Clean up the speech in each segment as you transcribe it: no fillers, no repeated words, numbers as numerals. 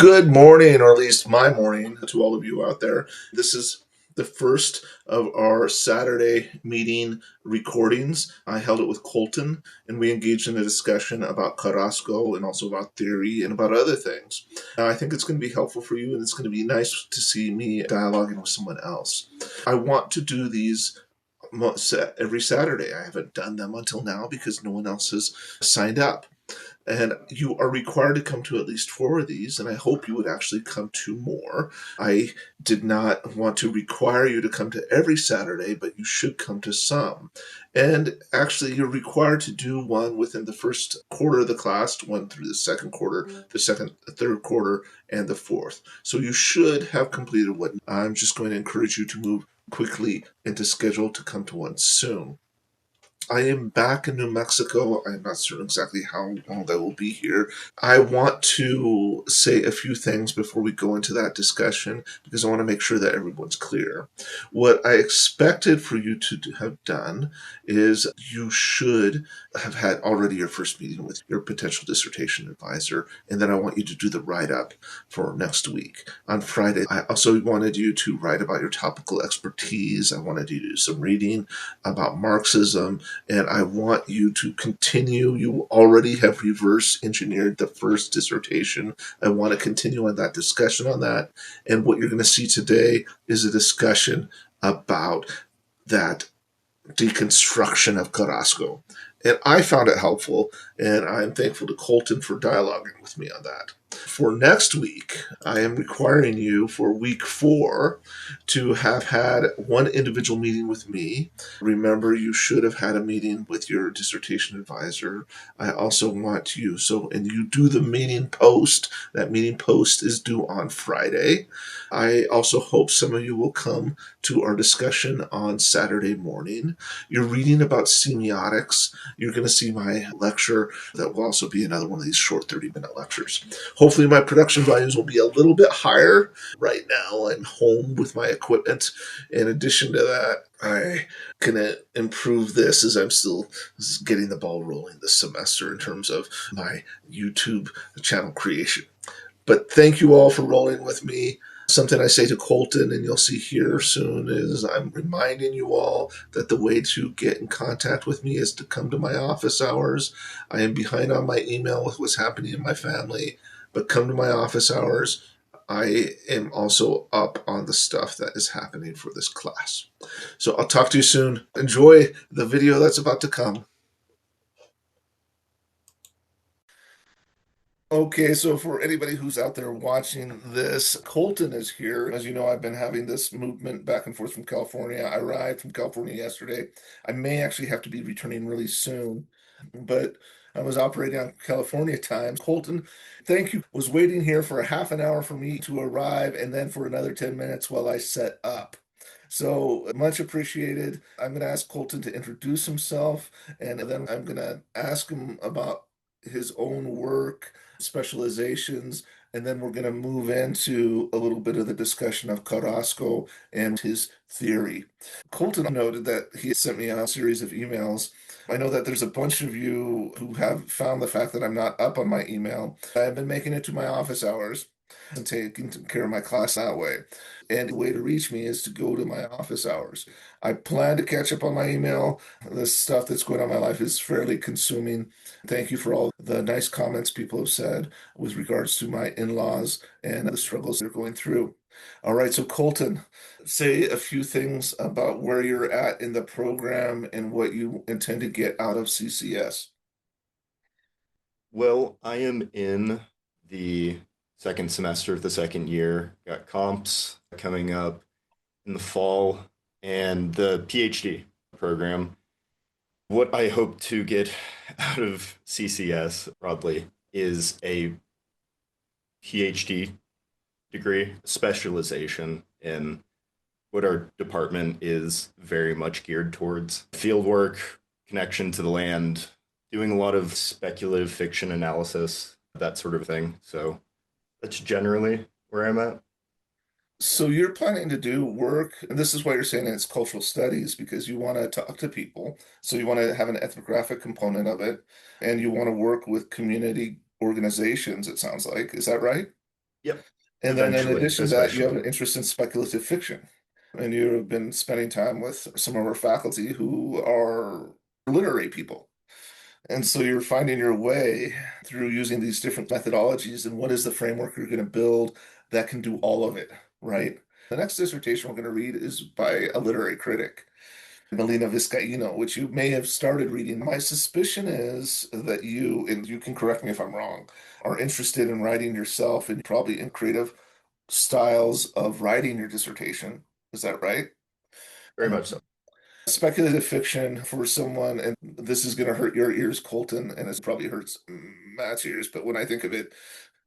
Good morning, or at least my morning, to all of you out there. This is the first of our Saturday meeting recordings. I held it with Colton, and we engaged in a discussion about Carrasco and also about theory and about other things. I think it's going to be helpful for you, and it's going to be nice to see me dialoguing with someone else. I want to do these every Saturday. I haven't done them until now because no one else has signed up. And you are required to come to at least 4 of these, and I hope you would actually come to more. I did not want to require you to come to every Saturday, but you should come to some. And actually, you're required to do one within the first quarter of the class, one through the second quarter, the third quarter, and the fourth. So you should have completed one. I'm just going to encourage you to move quickly into schedule to come to one soon. I am back in New Mexico. I'm not certain exactly how long I will be here. I want to say a few things before we go into that discussion because I want to make sure that everyone's clear. What I expected for you to have done is you should have had already your first meeting with your potential dissertation advisor, and then I want you to do the write-up for next week. On Friday, I also wanted you to write about your topical expertise. I wanted you to do some reading about Marxism, and I want you to continue. You already have reverse engineered the first dissertation. I want to continue on that discussion on that. And what you're going to see today is a discussion about that deconstruction of Carrasco. And I found it helpful, and I'm thankful to Colton for dialoguing with me on that. For next week, I am requiring you for week 4 to have had one individual meeting with me. Remember, you should have had a meeting with your dissertation advisor. I also want you, and you do the meeting post. That meeting post is due on Friday. I also hope some of you will come to our discussion on Saturday morning. You're reading about semiotics. You're going to see my lecture that will also be another one of these short 30-minute lectures. Hopefully my production values will be a little bit higher. Right now I'm home with my equipment. In addition to that, I can improve this as I'm still getting the ball rolling this semester in terms of my YouTube channel creation. But thank you all for rolling with me. Something I say to Colton, and you'll see here soon, is I'm reminding you all that the way to get in contact with me is to come to my office hours. I am behind on my email with what's happening in my family, but come to my office hours. I am also up on the stuff that is happening for this class. So I'll talk to you soon. Enjoy the video that's about to come. Okay, so for anybody who's out there watching this, Colton is here. As you know, I've been having this movement back and forth from California. I arrived from California yesterday. I may actually have to be returning really soon, but I was operating on California time. Colton, thank you. Was waiting here for a half an hour for me to arrive and then for another 10 minutes while I set up. So much appreciated. I'm going to ask Colton to introduce himself, and then I'm going to ask him about his own work, specializations, and then we're going to move into a little bit of the discussion of Carrasco and his theory. Colton noted that he sent me a series of emails. I know that there's a bunch of you who have found the fact that I'm not up on my email. I've been making it to my office hours and taking care of my class that way. And the way to reach me is to go to my office hours. I plan to catch up on my email. The stuff that's going on in my life is fairly consuming. Thank you for all the nice comments people have said with regards to my in-laws and the struggles they're going through. All right, so Colton, say a few things about where you're at in the program and what you intend to get out of CCS. Well, I am in the second semester of the second year. Got comps coming up in the fall and the PhD program. What I hope to get out of CCS broadly is a PhD degree, specialization in what our department is very much geared towards field work, connection to the land, doing a lot of speculative fiction analysis, that sort of thing. So that's generally where I'm at. So you're planning to do work, and this is why you're saying it's cultural studies, because you want to talk to people. So you want to have an ethnographic component of it, and you want to work with community organizations, it sounds like. Is that right? Yep. And then in Eventually, addition to that, you have especially. an interest in speculative fiction. And you've been spending time with some of our faculty who are literary people. And so you're finding your way through using these different methodologies and what is the framework you're going to build that can do all of it, right? The next dissertation we're going to read is by a literary critic, Melina Vizcaíno, which you may have started reading. My suspicion is that you, and you can correct me if I'm wrong, are interested in writing yourself and probably in creative styles of writing your dissertation. Is that right? Very much so. Speculative fiction for someone, and this is going to hurt your ears, Colton, and it probably hurts Matt's ears, but when I think of it,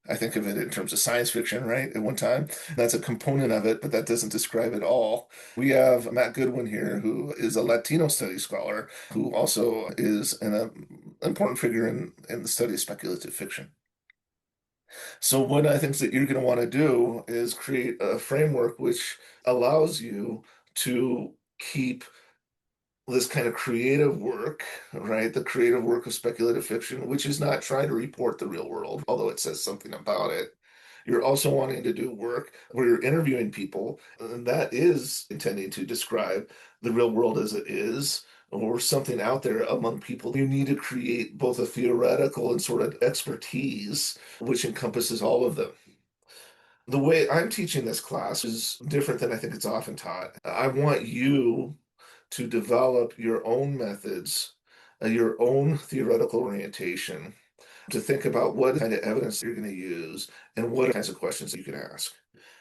I think of it in terms of science fiction, right? At one time, that's a component of it, but that doesn't describe it all. We have Matt Goodwin here, who is a Latino studies scholar, who also is an important figure in the study of speculative fiction. So one of the things that you're going to want to do is create a framework which allows you to keep this kind of creative work, right? The creative work of speculative fiction, which is not trying to report the real world, although it says something about it. You're also wanting to do work where you're interviewing people, and that is intending to describe the real world as it is, or something out there among people. You need to create both a theoretical and sort of expertise, which encompasses all of them. The way I'm teaching this class is different than I think it's often taught. I want you to develop your own methods, your own theoretical orientation, to think about what kind of evidence you're going to use and what kinds of questions you can ask.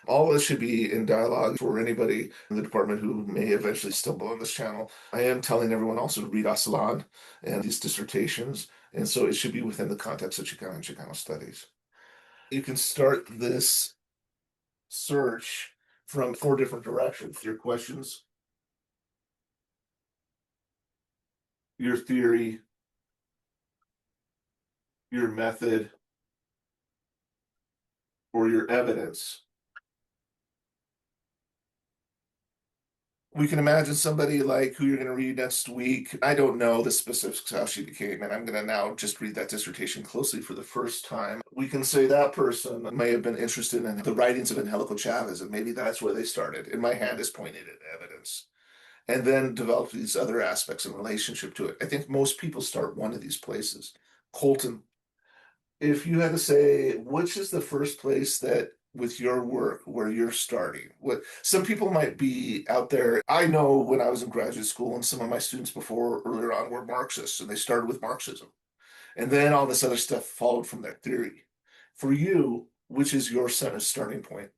All of this should be in dialogue for anybody in the department who may eventually stumble on this channel. I am telling everyone also to read Aslan and these dissertations, and so it should be within the context of Chicano and Chicano studies. You can start this search from four different directions: your questions, your theory, your method, or your evidence. We can imagine somebody like who you're going to read next week. I don't know the specifics how she became, and I'm going to now just read that dissertation closely for the first time. We can say that person may have been interested in the writings of Angelico Chavez, and maybe that's where they started. And my hand is pointed at evidence. And then develop these other aspects in relationship to it. I think most people start one of these places. Colton, if you had to say which is the first place that with your work where you're starting, what some people might be out there. I know when I was in graduate school and some of my students before earlier on were Marxists and they started with Marxism, and then all this other stuff followed from their theory. For you, which is your starting point?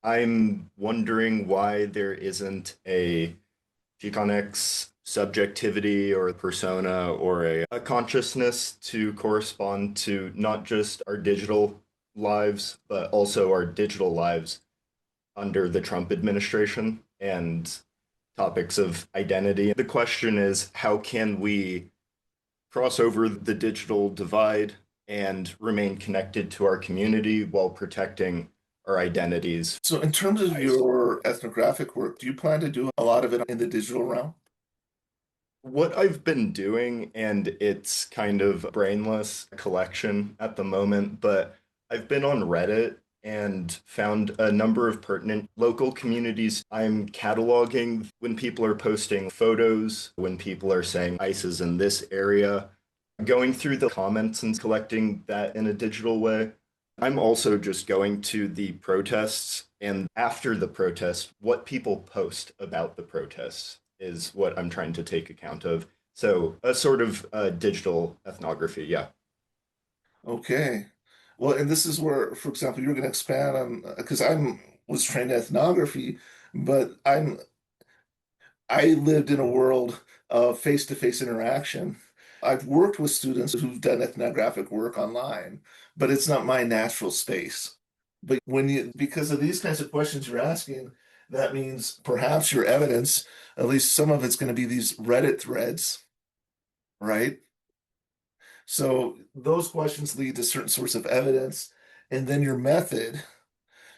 I'm wondering why there isn't a Chicanx subjectivity or persona or a consciousness to correspond to not just our digital lives, but also our digital lives under the Trump administration and topics of identity. The question is, how can we cross over the digital divide and remain connected to our community while protecting our identities? So, in terms of your ethnographic work, do you plan to do a lot of it in the digital realm? What I've been doing, and it's kind of brainless collection at the moment, but I've been on Reddit and found a number of pertinent local communities. I'm cataloging when people are posting photos, when people are saying ICE is in this area, going through the comments and collecting that in a digital way. I'm also just going to the protests, and after the protest, what people post about the protests is what I'm trying to take account of. So a sort of digital ethnography, yeah. Okay. Well, and this is where, for example, you're going to expand on because I'm was trained in ethnography, but I lived in a world of face-to-face interaction. I've worked with students who've done ethnographic work online, but it's not my natural space. But when you, because of these kinds of questions you're asking, that means perhaps your evidence, at least some of it's going to be these Reddit threads, right? So those questions lead to certain sorts of evidence, and then your method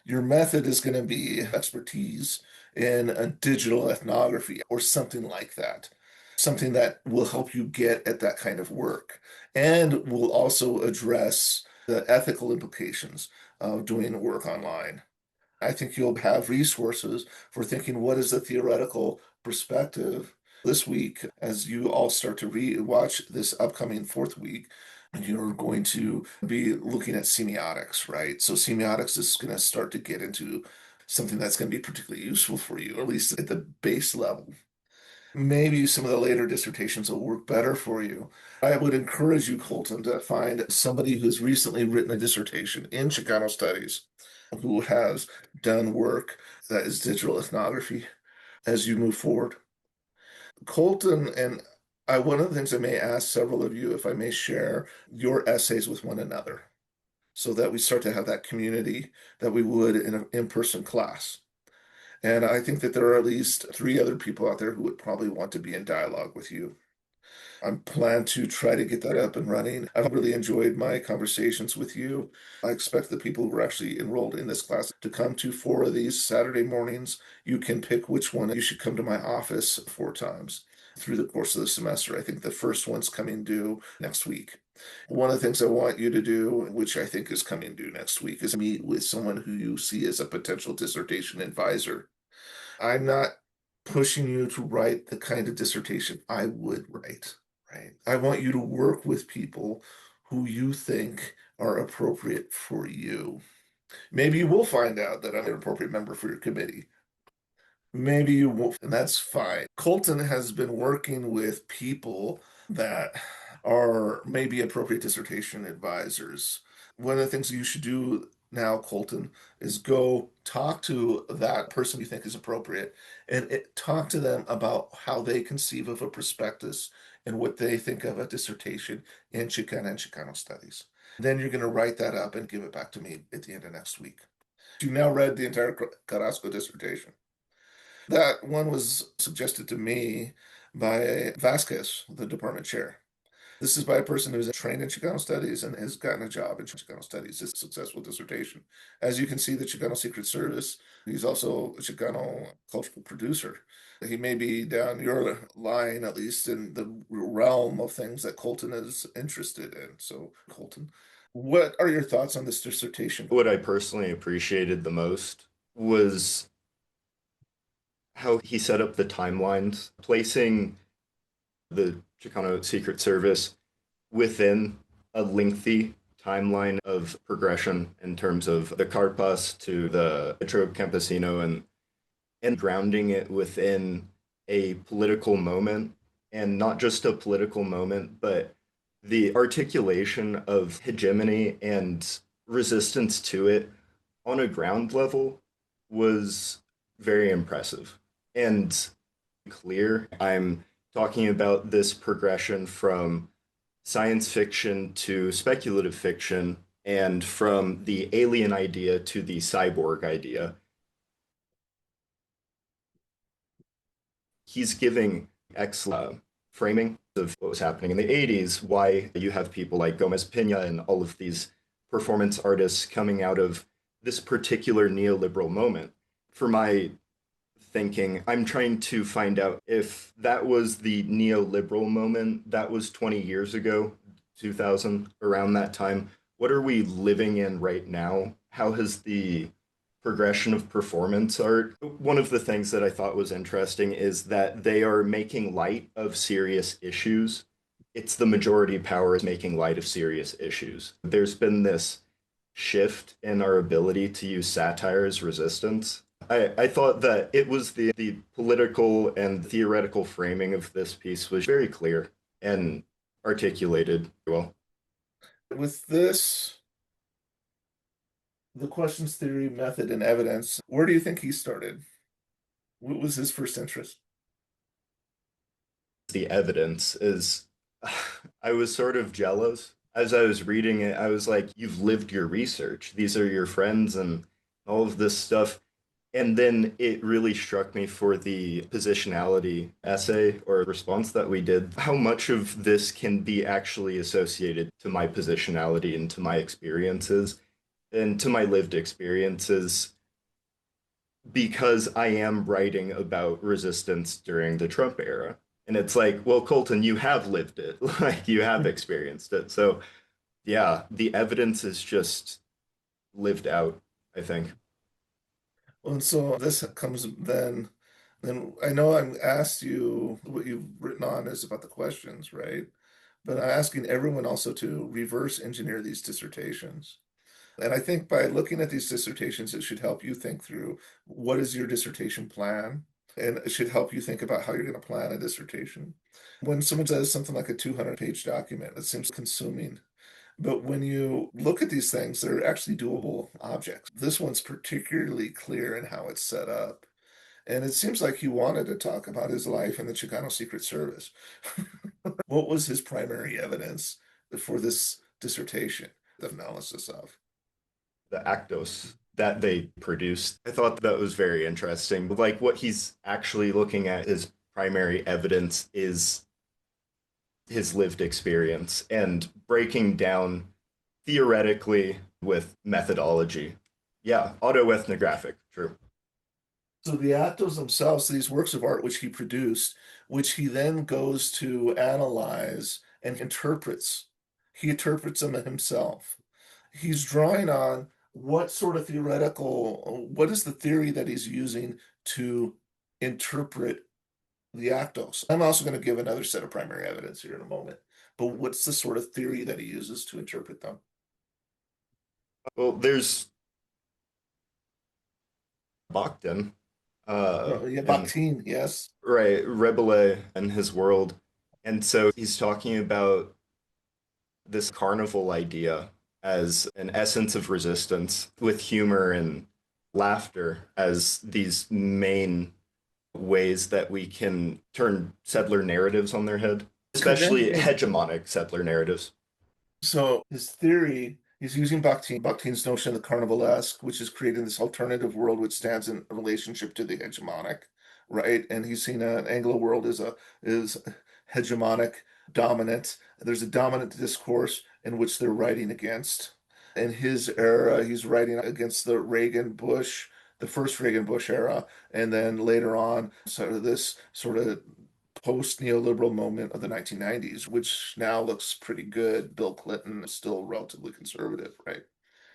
is going to be expertise in a digital ethnography or something like that. Something that will help you get at that kind of work and will also address the ethical implications of doing work online. I think you'll have resources for thinking what is the theoretical perspective this week as you all start to watch this upcoming fourth week. You're going to be looking at semiotics, right? So semiotics is going to start to get into something that's going to be particularly useful for you, or at least at the base level. Maybe some of the later dissertations will work better for you. I would encourage you, Colton, to find somebody who's recently written a dissertation in Chicano studies who has done work that is digital ethnography as you move forward. Colton and one of the things I may ask several of you if I may share your essays with one another so that we start to have that community that we would in an in-person class. And I think that there are at least three other people out there who would probably want to be in dialogue with you. I'm plan to try to get that up and running. I've really enjoyed my conversations with you. I expect the people who are actually enrolled in this class to come to four of these Saturday mornings. You can pick which one. You should come to my office four times through the course of the semester. I think the first one's coming due next week. One of the things I want you to do, which I think is coming due next week, is meet with someone who you see as a potential dissertation advisor. I'm not pushing you to write the kind of dissertation I would write, right? I want you to work with people who you think are appropriate for you. Maybe you will find out that I'm an appropriate member for your committee. Maybe you won't, and that's fine. Colton has been working with people that are maybe appropriate dissertation advisors. One of the things you should do now, Colton, is go talk to that person you think is appropriate and talk to them about how they conceive of a prospectus and what they think of a dissertation in Chicana and Chicano studies. Then you're going to write that up and give it back to me at the end of next week. You now read the entire Carrasco dissertation. That one was suggested to me by Vasquez, the department chair. This is by a person who's trained in Chicano studies and has gotten a job in Chicano studies. It's a successful dissertation. As you can see, the Chicano Secret Service, he's also a Chicano cultural producer. He may be down your line, at least in the realm of things that Colton is interested in. So, Colton, what are your thoughts on this dissertation? What I personally appreciated the most was how he set up the timelines, placing the Chicano Secret Service within a lengthy timeline of progression in terms of the Carpas to the Metro Campesino and grounding it within a political moment, and not just a political moment, but the articulation of hegemony and resistance to it on a ground level was very impressive and clear. I'm talking about this progression from science fiction to speculative fiction and from the alien idea to the cyborg idea. He's giving excellent framing of what was happening in the 80s, why you have people like Gomez Pina and all of these performance artists coming out of this particular neoliberal moment. For my thinking, I'm trying to find out if that was the neoliberal moment that was 20 years ago, 2000, around that time. What are we living in right now? How has the progression of performance art? One of the things that I thought was interesting is that they are making light of serious issues. It's the majority power is making light of serious issues. There's been this shift in our ability to use satire as resistance. I thought that it was the political and theoretical framing of this piece was very clear and articulated well. With this, the questions theory, method, and evidence, where do you think he started? What was his first interest? The evidence is, I was sort of jealous. As I was reading it, I was like, you've lived your research. These are your friends and all of this stuff. And then it really struck me for the positionality essay or response that we did, how much of this can be actually associated to my positionality and to my experiences and to my lived experiences, because I am writing about resistance during the Trump era. And it's like, well, Colton, you have lived it, like you have experienced it. So, yeah, the evidence is just lived out, I think. Well, and so this comes then I know I'm asked you what you've written on is about the questions, right? But I'm asking everyone also to reverse engineer these dissertations. And I think by looking at these dissertations, it should help you think through what is your dissertation plan, and it should help you think about how you're going to plan a dissertation. When someone says something like a 200-page document, it seems consuming. But when you look at these things, they're actually doable objects. This one's particularly clear in how it's set up. And it seems like he wanted to talk about his life in the Chicano Secret Service. What was his primary evidence for this dissertation, the analysis of? The Actos that they produced. I thought that was very interesting. But like what he's actually looking at, his primary evidence is his lived experience and breaking down theoretically with methodology. Yeah, autoethnographic, true. So the actos themselves, these works of art which he produced, which he then goes to analyze and interprets. He interprets them himself. He's drawing on what sort of theoretical, what is the theory that he's using to interpret the actos? I'm also going to give another set of primary evidence here in a moment. But what's the sort of theory that he uses to interpret them? Well, there's Bakhtin, Yeah, and Bakhtin, yes. right, Rebele and his world. And so he's talking about this carnival idea as an essence of resistance with humor and laughter as these main ways that we can turn settler narratives on their head, especially Convention. hegemonic settler narratives. So his theory, he's using Bakhtin's notion of the carnivalesque, which is creating this alternative world which stands in relationship to the hegemonic, right? And he's seen an Anglo world is hegemonic, dominant. There's a dominant discourse in which they're writing against. In his era, he's writing against the Reagan Bush, the first Reagan Bush era, and then later on, sort of this sort of post neoliberal moment of the 1990s, which now looks pretty good. Bill Clinton is still relatively conservative, right?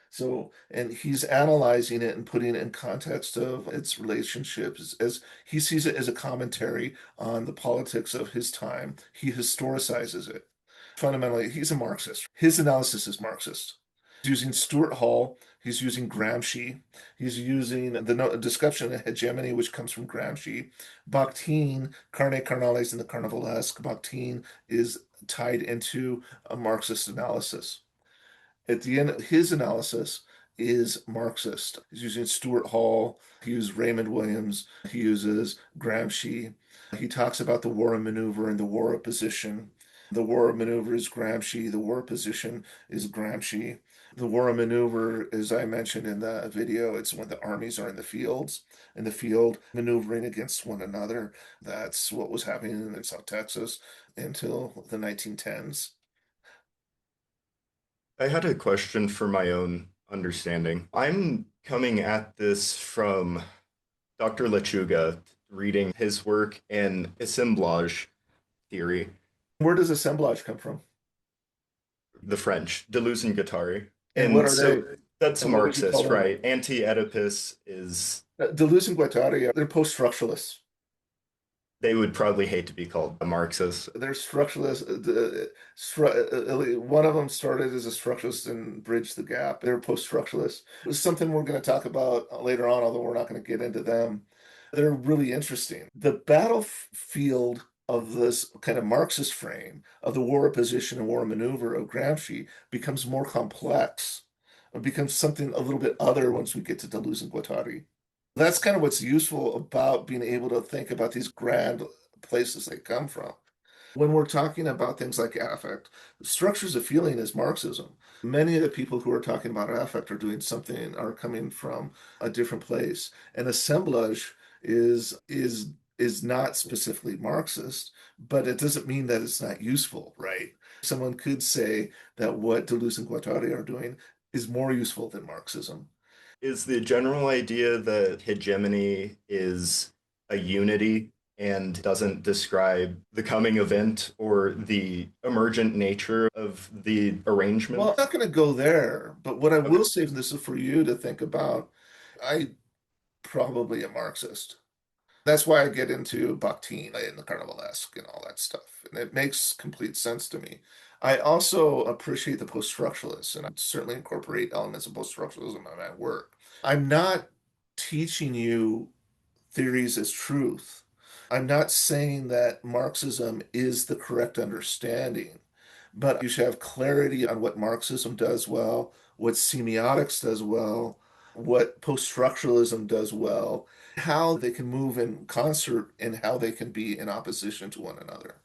So, and he's analyzing it and putting it in context of its relationships as he sees it as a commentary on the politics of his time. He historicizes it. Fundamentally, he's a Marxist. His analysis is Marxist. He's using Stuart Hall. He's using Gramsci. He's using the discussion of hegemony, which comes from Gramsci. Bakhtin, Carne Carnales and the Carnivalesque. Bakhtin is tied into a Marxist analysis. At the end, his analysis is Marxist. He's using Stuart Hall. He uses Raymond Williams. He uses Gramsci. He talks about the war of maneuver and the war of position. The war of maneuver is Gramsci. The war of position is Gramsci. The war of maneuver, as I mentioned in the video, it's when the armies are in the field, maneuvering against one another. That's what was happening in South Texas until the 1910s. I had a question for my own understanding. I'm coming at this from Dr. Lechuga, reading his work in assemblage theory, Where does assemblage come from? the French, Deleuze and Guattari. And what And are they? so that's a And what would you call Marxist, them? right? Anti-Oedipus is, Deleuze and Guattari, they're post-structuralists. they would probably hate to be called a Marxist. They're structuralists. One of them started as a structuralist and bridged the gap. They're post-structuralists. It's something we're going to talk about later on, although we're not going to get into them. They're really interesting. The battlefield of this kind of Marxist frame of the war of position and war of maneuver of Gramsci becomes more complex. It becomes something a little bit other once we get to Deleuze and Guattari. That's kind of what's useful about being able to think about these grand places they come from. When we're talking about things like affect, structures of feeling is Marxism. Many of the people who are talking about affect are doing something, are coming from a different place. And assemblage is not specifically Marxist, but it doesn't mean that it's not useful, right? Someone could say that what Deleuze and Guattari are doing is more useful than Marxism. Is the general idea that hegemony is a unity and doesn't describe the coming event or the emergent nature of the Well, arrangement. I'm not going to go there, but what I Okay. will say, and this is for you to think about, I probably a Marxist. That's why I get into Bakhtin and the Carnivalesque and all that stuff. And it makes complete sense to me. I also appreciate the post-structuralists, and I certainly incorporate elements of post-structuralism in my work. I'm not teaching you theories as truth. I'm not saying that Marxism is the correct understanding, but you should have clarity on what Marxism does well, what semiotics does well, what post structuralism does well, how they can move in concert, and how they can be in opposition to one another.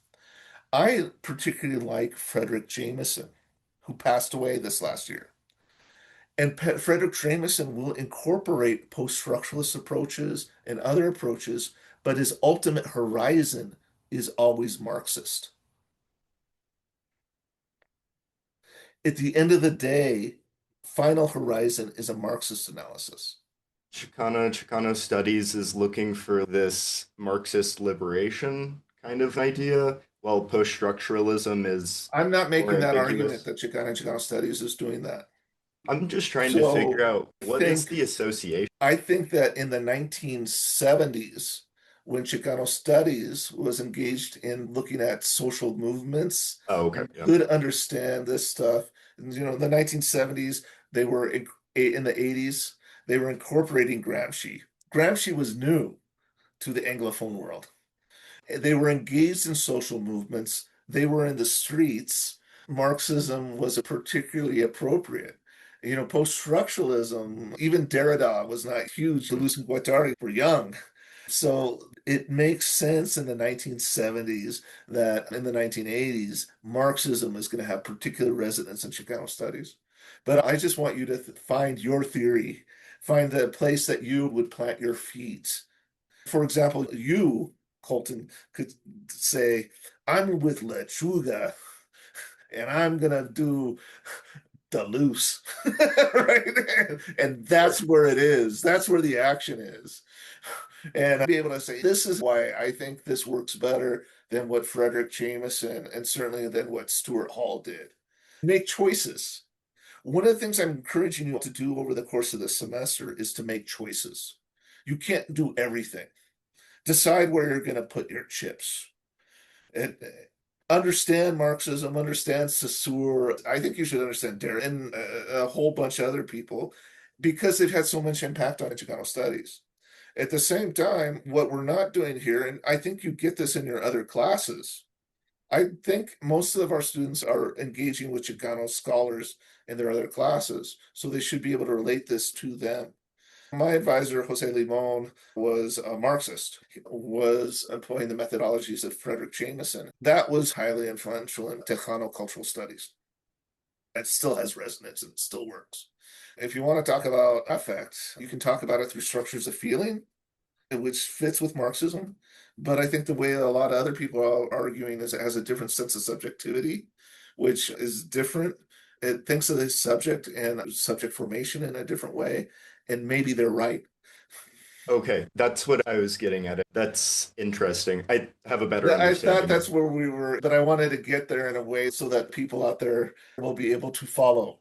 I particularly like Frederick Jameson, who passed away this last year. And Frederick Jameson will incorporate post-structuralist approaches and other approaches, but his ultimate horizon is always Marxist. At the end of the day, final horizon is a Marxist analysis. Chicano studies is looking for this Marxist liberation kind of idea, while post-structuralism is I'm not more making that argument ambiguous. that Chicano Studies is doing that. I'm just trying to figure So out I what is think the association. I think that in the 1970s, when Chicano Studies was engaged in looking at social movements Oh, okay. and Yeah. could understand this stuff, in the 1970s, they were in the 80s, they were incorporating Gramsci. Gramsci was new to the Anglophone world. They were engaged in social movements, they were in the streets. Marxism was particularly appropriate. Post-structuralism, even Derrida was not huge. Deleuze and Guattari were young. So it makes sense in the 1970s that in the 1980s, Marxism is going to have particular resonance in Chicano studies. But I just want you to find your theory, find the place that you would plant your feet. For example, you, Colton, could say, I'm with Lechuga and I'm going to do Deleuze, right? And Sure. that's where it is. That's where the action is. And I'd be able to say, this is why I think this works better than what Frederick Jameson and certainly than what Stuart Hall did. Make choices. One of the things I'm encouraging you to do over the course of the semester is to make choices. You can't do everything. Decide where you're going to put your chips. And understand Marxism, understand Saussure. I think you should understand Derrida and a whole bunch of other people because they've had so much impact on Chicano studies. At the same time, what we're not doing here, and I think you get this in your other classes, I think most of our students are engaging with Chicano scholars in their other classes, so they should be able to relate this to them. My advisor, Jose Limon, was a Marxist, he was employing the methodologies of Frederick Jameson. That was highly influential in Tejano cultural studies. It still has resonance and it still works. If you want to talk about affect, you can talk about it through structures of feeling, which fits with Marxism. But I think the way a lot of other people are arguing is it has a different sense of subjectivity, which is different. It thinks of the subject and subject formation in a different way. And maybe they're right. Okay, that's what I was getting at. That's interesting. I have a better I thought understanding. that's where we were, but I wanted to get there in a way so that people out there will be able to follow.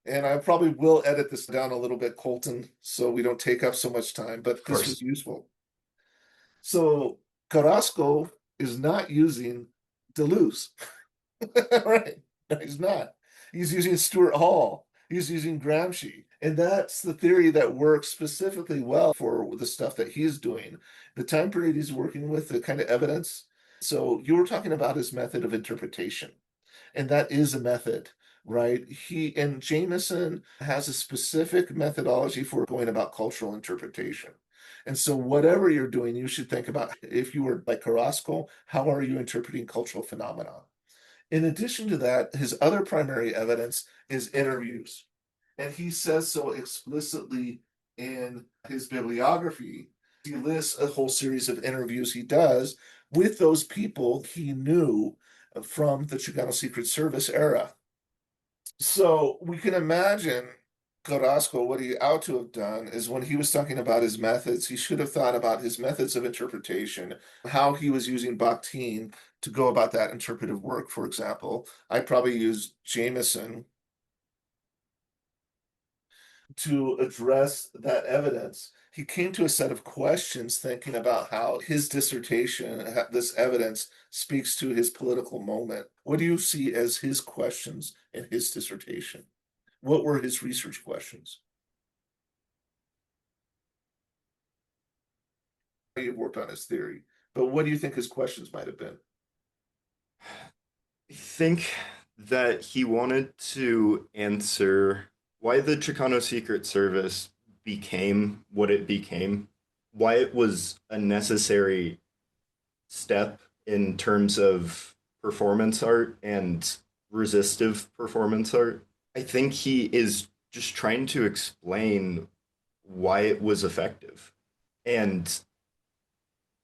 And I probably will edit this down a little bit, Colton, so we don't take up so much time, Of but this was course. useful. So Carrasco is not using Deleuze, right? No, he's not. He's using Stuart Hall. He's using Gramsci. And that's the theory that works specifically well for the stuff that he's doing. The time period he's working with, the kind of evidence. So you were talking about his method of interpretation, and that is a method, right? He and Jameson has a specific methodology for going about cultural interpretation. And so, whatever you're doing, you should think about if you were like Carrasco, how are you interpreting cultural phenomena? In addition to that, his other primary evidence is interviews. And he says so explicitly in his bibliography. He lists a whole series of interviews he does with those people he knew from the Chicano Secret Service era. So we can imagine Carrasco, what he ought to have done is when he was talking about his methods, he should have thought about his methods of interpretation, how he was using Bakhtin to go about that interpretive work, for example. I probably use Jameson to address that evidence. He came to a set of questions thinking about how his dissertation, this evidence, speaks to his political moment. What do you see as his questions in his dissertation? What were his research questions? You've worked on his theory, but what do you think his questions might have been? I think that he wanted to answer why the Chicano Secret Service became what it became, why it was a necessary step in terms of performance art and resistive performance art. I think he is just trying to explain why it was effective and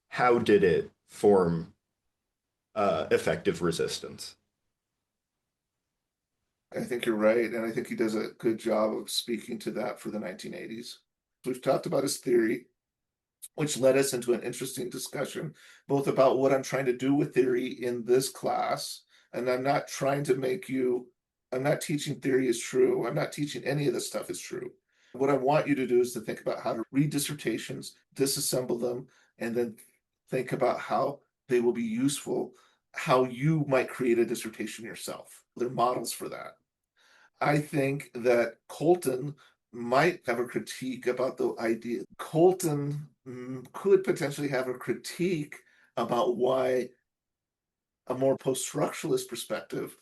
how did it form effective resistance. I think you're right, and I think he does a good job of speaking to that for the 1980s. We've talked about his theory, which led us into an interesting discussion, both about what I'm trying to do with theory in this class. And I'm not trying to make you, I'm not teaching theory is true. I'm not teaching any of this stuff is true. What I want you to do is to think about how to read dissertations, disassemble them, and then think about how they will be useful, how you might create a dissertation yourself. There are models for that. I think that Colton might have a critique about the idea. Colton could potentially have a critique about why a more post-structuralist perspective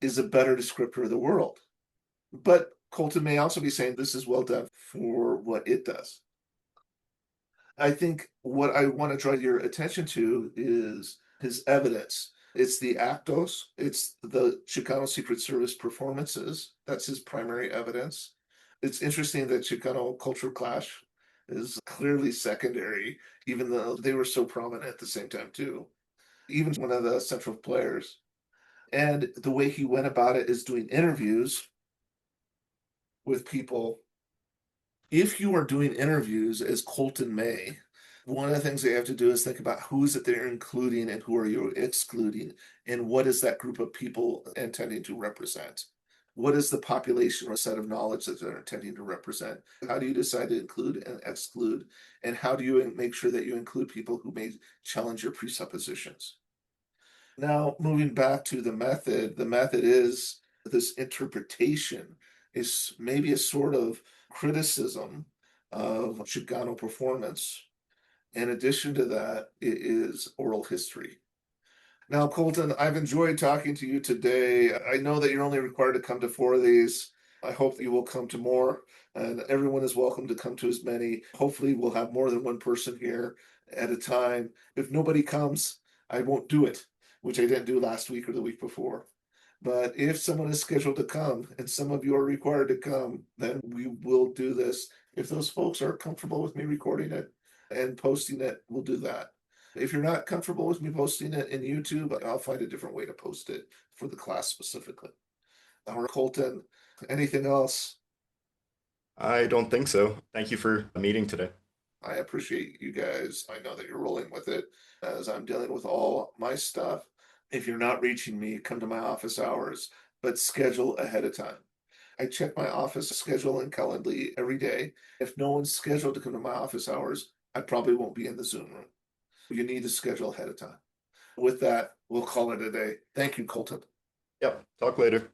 is a better descriptor of the world. But Colton may also be saying this is well done for what it does. I think what I want to draw your attention to is his evidence. It's the actos, it's the Chicano Secret Service performances. That's his primary evidence. It's interesting that Chicano Culture Clash is clearly secondary, even though they were so prominent at the same time, too. Even one of the central players. And the way he went about it is doing interviews with people. If you are doing interviews as Colton may, one of the things they have to do is think about who is it they're including and who are you excluding, and what is that group of people intending to represent? What is the population or set of knowledge that they're intending to represent? How do you decide to include and exclude? And how do you make sure that you include people who may challenge your presuppositions? Now, moving back to the method is this interpretation, is maybe a sort of criticism of Chicano performance. In addition to that, it is oral history. Now, Colton, I've enjoyed talking to you today. I know that you're only required to come to 4 of these. I hope that you will come to more, and everyone is welcome to come to as many. Hopefully, we'll have more than one person here at a time. If nobody comes, I won't do it, which I didn't do last week or the week before. But if someone is scheduled to come and some of you are required to come, then we will do this. If those folks are comfortable with me recording it and posting it, we'll do that. If you're not comfortable with me posting it in YouTube, I'll find a different way to post it for the class specifically. Or Colton, anything else? I don't think so. Thank you for the meeting today. I appreciate you guys. I know that you're rolling with it as I'm dealing with all my stuff. If you're not reaching me, come to my office hours, but schedule ahead of time. I check my office schedule in Calendly every day. If no one's scheduled to come to my office hours, I probably won't be in the Zoom room. You need to schedule ahead of time. With that, we'll call it a day. Thank you, Colton. Yep. Talk later.